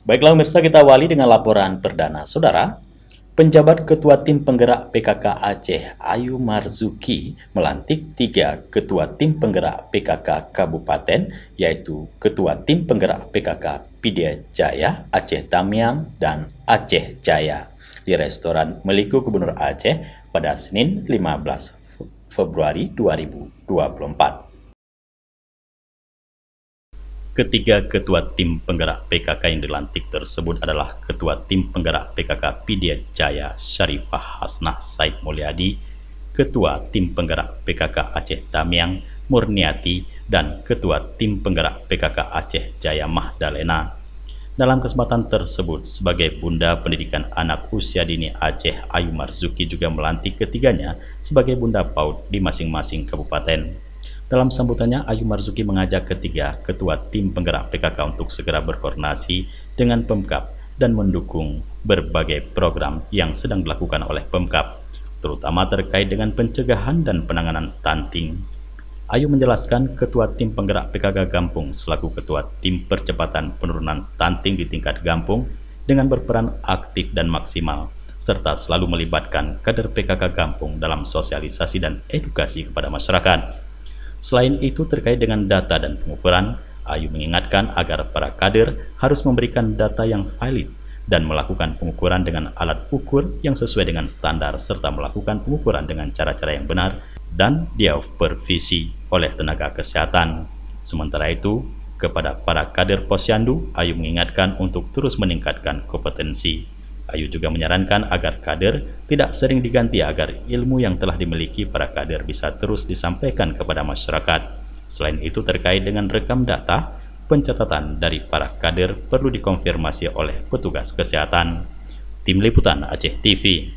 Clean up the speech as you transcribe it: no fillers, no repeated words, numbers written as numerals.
Baiklah pemirsa, kita awali dengan laporan perdana. Saudara, penjabat Ketua Tim Penggerak PKK Aceh Ayu Marzuki melantik 3 Ketua Tim Penggerak PKK Kabupaten, yaitu Ketua Tim Penggerak PKK Pidie Jaya, Aceh Tamiang, dan Aceh Jaya di restoran Meliku Gubernur Aceh pada Senin 15 Februari 2024. Ketiga Ketua Tim Penggerak PKK yang dilantik tersebut adalah Ketua Tim Penggerak PKK Pidie Jaya Syarifah Hasnah Said Mulyadi, Ketua Tim Penggerak PKK Aceh Tamiang Murniati, dan Ketua Tim Penggerak PKK Aceh Jaya Mahdalena. Dalam kesempatan tersebut, sebagai Bunda Pendidikan Anak Usia Dini Aceh, Ayu Marzuki juga melantik ketiganya sebagai Bunda PAUD di masing-masing kabupaten. Dalam sambutannya, Ayu Marzuki mengajak ketiga Ketua Tim Penggerak PKK untuk segera berkoordinasi dengan Pemkab dan mendukung berbagai program yang sedang dilakukan oleh Pemkab, terutama terkait dengan pencegahan dan penanganan stunting. Ayu menjelaskan Ketua Tim Penggerak PKK Gampung selaku Ketua Tim Percepatan Penurunan Stunting di tingkat Gampung dengan berperan aktif dan maksimal, serta selalu melibatkan kader PKK Gampung dalam sosialisasi dan edukasi kepada masyarakat. Selain itu, terkait dengan data dan pengukuran, Ayu mengingatkan agar para kader harus memberikan data yang valid dan melakukan pengukuran dengan alat ukur yang sesuai dengan standar serta melakukan pengukuran dengan cara-cara yang benar dan disupervisi oleh tenaga kesehatan. Sementara itu, kepada para kader posyandu, Ayu mengingatkan untuk terus meningkatkan kompetensi. Ayu juga menyarankan agar kader tidak sering diganti agar ilmu yang telah dimiliki para kader bisa terus disampaikan kepada masyarakat. Selain itu, terkait dengan rekam data, pencatatan dari para kader perlu dikonfirmasi oleh petugas kesehatan. Tim Liputan Aceh TV.